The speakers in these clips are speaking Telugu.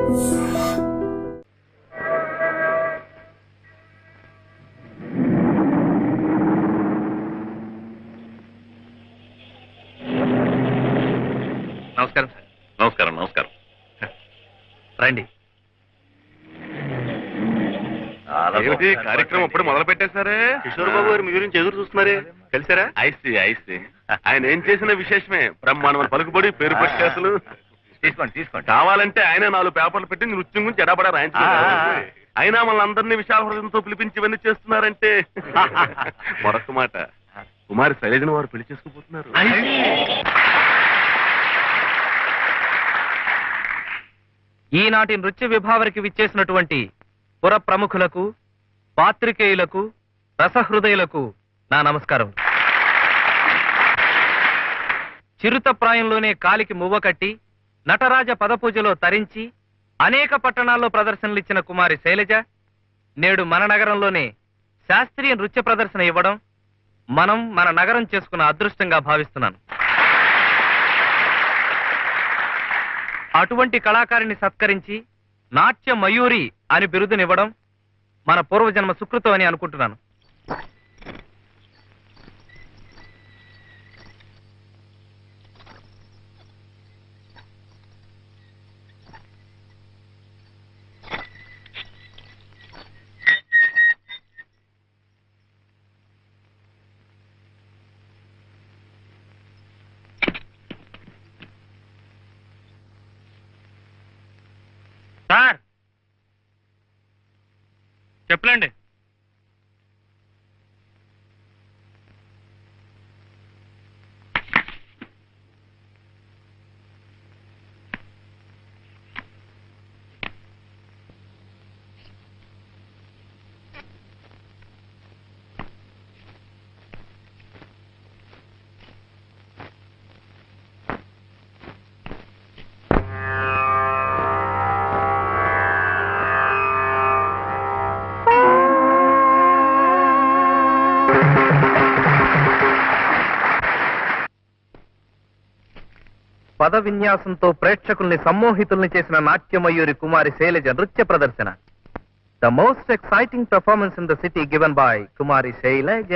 నమస్కారం సార్. నమస్కారం. నమస్కారం. రండి. ఏమిటి కార్యక్రమం ఎప్పుడు మొదలు పెట్టేశారే? కిషోర్ బాబు గారు మీ గురించి ఎదురు చూస్తున్నారే, కలిసారా? ఐసి ఆయన ఏం చేసిన విశేషమే. బ్రహ్మాండమైన పలుకుబడి, పేరు ప్రఖ్యాతులు. తీసుకోండి తీసుకోండి. కావాలంటే ఆయన 4 పేపర్లు పెట్టి నృత్యం గురించి ఎడబడా రాయించారు. అయినా మన అందరినీ విశాల హృదయంతో పిలిపించి ఇవన్నీ చేస్తున్నారంటే మరొక మాట, కుమారి శైలజను వారు పెళ్లి చేసుకుపోతున్నారు. ఈనాటి నృత్య విభావరికి విచ్చేసినటువంటి పుర ప్రముఖులకు, పాత్రికేయులకు, రసహృదయులకు నా నమస్కారం. చిరుత ప్రాయంలోనే కాలికి మువ్వ కట్టి నటరాజ పదపూజలో తరించి అనేక పట్టణాల్లో ప్రదర్శనలిచ్చిన కుమారి శైలజ నేడు మన నగరంలోనే శాస్త్రీయ నృత్య ప్రదర్శన ఇవ్వడం మనం మన నగరం చేసుకున్న అదృష్టంగా భావిస్తున్నాను. అటువంటి కళాకారిని సత్కరించి నాట్య మయూరి అని బిరుదునివ్వడం మన పూర్వజన్మ సుకృతం అని అనుకుంటున్నాను. సార్ చెప్పలేండి. పద విన్యాసంతో ప్రేక్షకుల్ని సమ్మోహితుల్ని చేసిన నాట్యమయూరి కుమారి శైలజ నృత్య ప్రదర్శన. The most exciting performance in the city given by కుమారి శైలజ.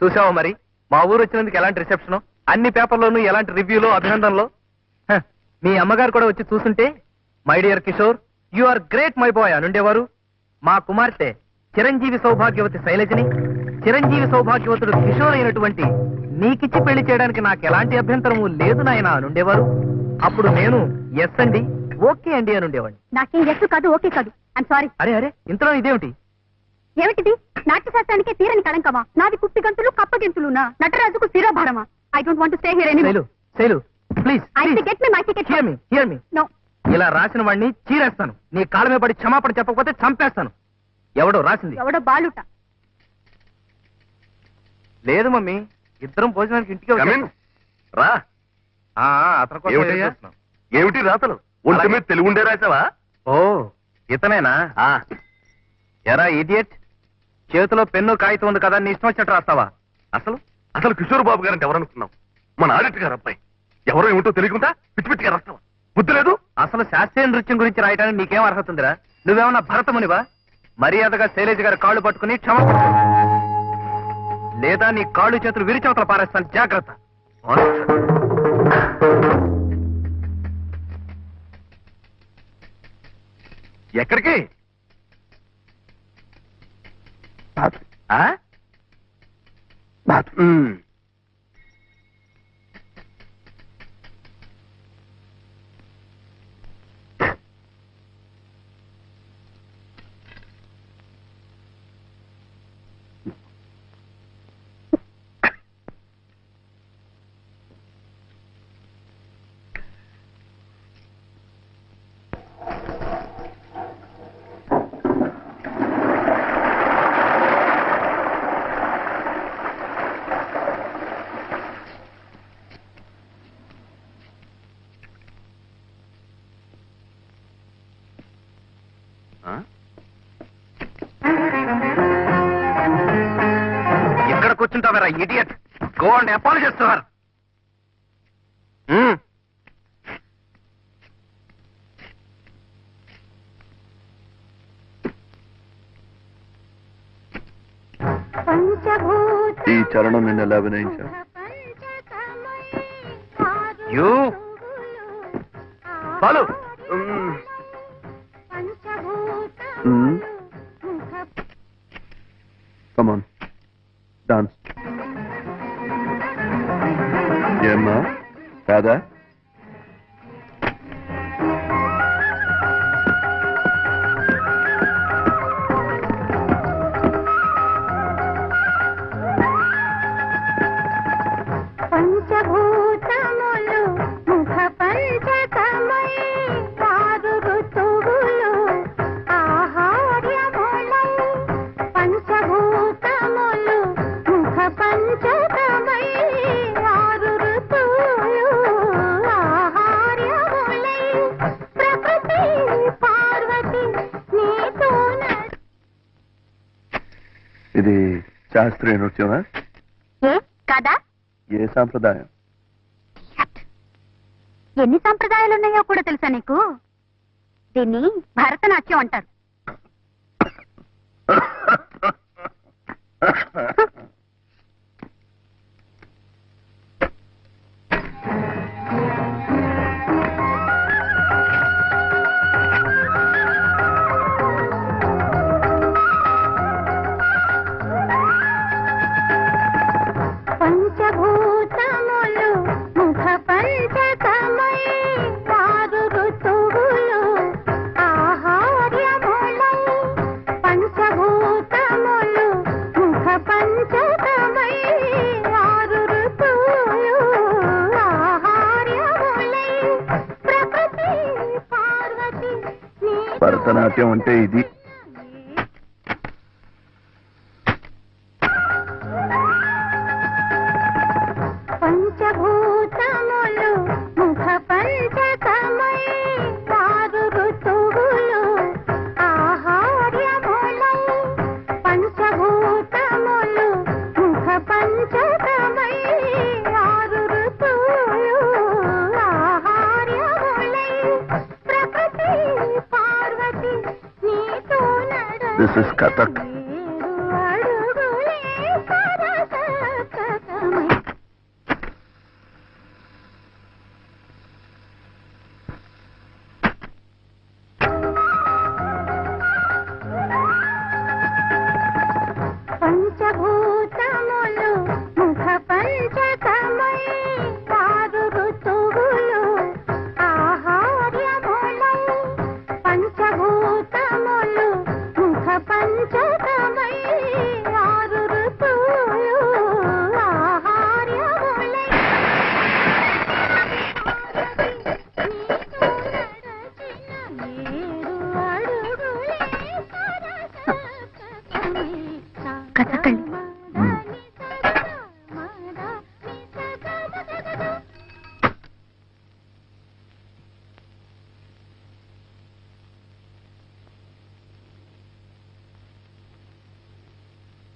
చూసావా మరి మా ఊరు వచ్చినందుకు ఎలాంటి రిసెప్షన్, అన్ని పేపర్లోనూ ఎలాంటి రివ్యూలో, అభినందనలో. మీ అమ్మగారు కూడా వచ్చి చూస్తుంటే my dear Kishore you are great my boy అనుండేవారు. మా కుమార్తె చిరంజీవి సౌభాగ్యవతి శైలజని చిరంజీవి సౌభాగ్యవతుడు కిషోర్ అయినటువంటి నీకిచ్చి పెళ్లి చేయడానికి నాకు ఎలాంటి అభ్యంతరము లేదు నాయన అనుండేవారు. అప్పుడు నేను ఎస్ అండి, ఓకే అండి అనుండేవాడిని. నాకేం ఎస్ కాదు, ఓకే కాదు. I'm sorry. అరే అరే ఇంతలో ఇదేమిటి? ఏమిటిది? నాట్యశాస్త్రానికి తీరని కళంకమా? నాది కుప్పి గంతులు కప్పగెంతులునా? నటరాజుకు శిరోభారమా? I don't want to stay here anymore. Shailu please I will get me my ticket. Hear me. No. ఇలా రాసిన వాడిని చీరేస్తాను. నీ కాళ్ళ మీద పడి క్షమాపణ చెప్పకపోతే చంపేస్తాను. ఎవడో రాసింది? ఎవడో బాలుట. లేదు మమ్మీ, ఇద్దరం భోజనానికి ఇంటికి వచ్చాను. రా. అతని కోసం ఏమిటయ్యా? ఏమిటి రాతలు? ఒంటి మీద తెలుగు ఉండే రాసావా? ఓ ఇతనేనా? ఎరా ఇడియట్, చేతిలో పెన్ను కాగితం ఉంది కదా, నీ ఇష్టం వచ్చినట్టు రాస్తావా? అసలు అసలు కిషోర్ బాబు గారంటే ఎవరనుకున్నావు? మన ఆడిట్ గారు అబ్బాయి. ఎవరో ఏమిటో తెలియకుండా పిచ్చి పిచ్చిగా రాస్తావా? బుద్ధి లేదు. అసలు శాస్త్రీయ నృత్యం గురించి రాయడానికి నీకేం అర్హత ఉందిరా? నువ్వేమన్నా భరతమునివా? మర్యాదగా శైలజ గారి కాళ్ళు పట్టుకుని క్షమాపణ, లేదా నీ కాళ్ళు చేతులు విరిచవతల పారేస్తాను. జాగ్రత్త. ఎక్కడికి? ఎక్కడ కూర్చుంటావరా idiot? Go and apologise to her. ఈ చరణం నిన్న ఎలా అభినయించా? You follow. Come on dance. ఏమ్మా కాదా? పంచభూతములు ముఖ పంచకమై ఆరు ఋతువులు ఆహార్యములై. పంచభూతములు ముఖ పంచకమై ఆరు ఋతువులు ఆహార్యములై. ప్రకృతి పార్వతి నీతో ఇది శాస్త్రీయ నృత్యమా? కదా. ఏ సాంప్రదాయం? ఎన్ని సంప్రదాయాలు ఉన్నాయో కూడా తెలుసా నీకు? దీన్ని భరతనాట్యం అంటారు. పంచభూతములు ముఖ పంచకమై ఆరు ఋతువులు ఆహార్యములై. పంచభూతములు ముఖ పంచకమై ఆరు ఋతువులు ఆహార్యములై. ప్రకృతి పార్వతి భరతనాట్యం అంటే ఇది. పంచభూతములు ముఖ పంచకమై ఆరు ఋతువులు ఆహార్యములై. పంచభూతములు ముఖ పంచకమై ఆరు ఋతువులు ఆహార్యములై. ప్రకృతి పార్వతి నీతో దిస్ ఇస్ కథక్. అడుగులే సరసకమై. పంచభూతములు ముఖ పంచకమై ఆరు ఋతువులు ఆహార్యములై. పంచభూతములు ముఖ పంచకమై ఆరు ఋతువులు ఆహార్యములై. కథకళి.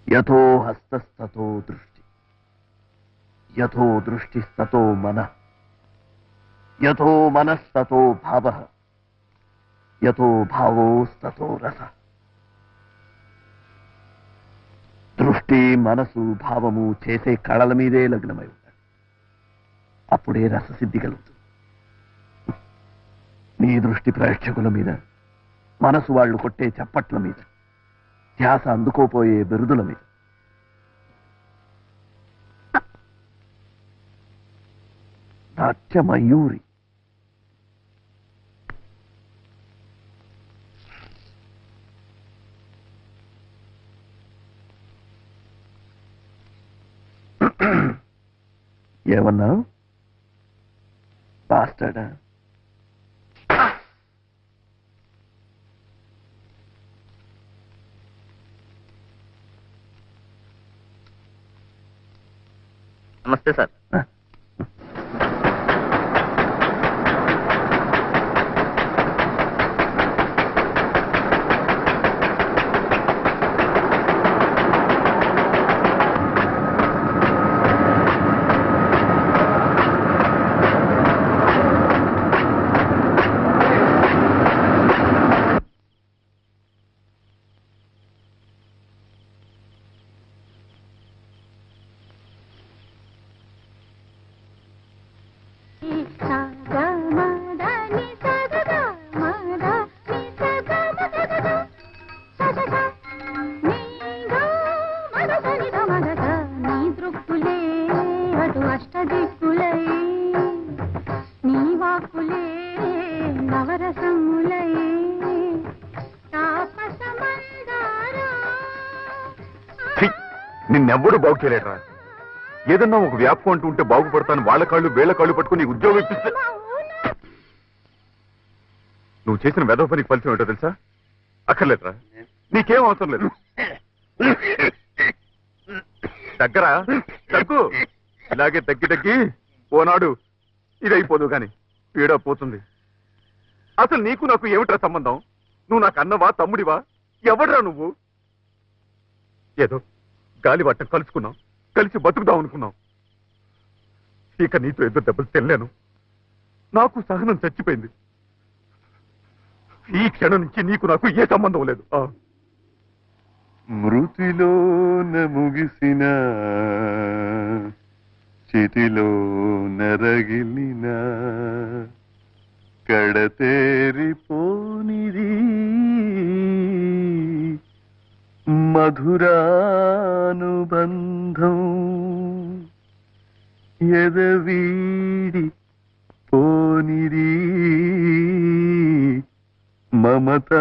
యథో హస్తస్తతో దృష్టి, యథో దృష్టిస్తతో మనః, యథో మనస్తతో భావః, యథో భావోస్తతో రసః. దృష్టి మనసు భావము చేసే కళల మీదే లగ్నమై ఉంటాడు. అప్పుడే రససిద్ధి కలుగుతుంది. నీ దృష్టి ప్రేక్షకుల మీద, మనసు వాళ్ళు కొట్టే చప్పట్ల మీద, ధ్యాస అందుకోపోయే బిరుదుల మీద. నాట్యమయూరి. ఏమన్నా బాస్టర్డా? నమస్తే సార్. నిన్నెవ్వడు బాగు చేయలేట్రా. ఏదన్నా ఒక వ్యాపకం అంటూ ఉంటే బాగుపడతాను, వాళ్ళ కాళ్ళు వీళ్ళ కాళ్ళు పట్టుకుని నీకు ఉద్యోగం ఇప్పిస్తే నువ్వు చేసిన వెధవ పనికి ఫలితం ఏంటో తెలుసా? అక్కర్లేదురా, నీకేం అవసరం లేదు. దగ్గరా దగ్గు, ఇలాగే తగ్గి ఓనాడు ఇదైపోదు గాని పీడ పోతుంది. అసలు నీకు నాకు ఏమిట్రా సంబంధం? నువ్వు నాకు అన్నవా తమ్ముడివా? ఎవడ్రా నువ్వు? ఏదో గాలివాటం కలుసుకున్నాం, కలిసి బతుకుదాం అనుకున్నాం. ఇక నీతో ఎదురు దెబ్బలు తెల్లాను, నాకు సహనం చచ్చిపోయింది. ఈ క్షణం నుంచి నీకు నాకు ఏ సంబంధం లేదు. మృతిలోన ముగిసిన చితిలో నరగిలిన కడతేరిపోనిది మధురానుబంధం ఎదవీడి పోనిది మమతానురాగం.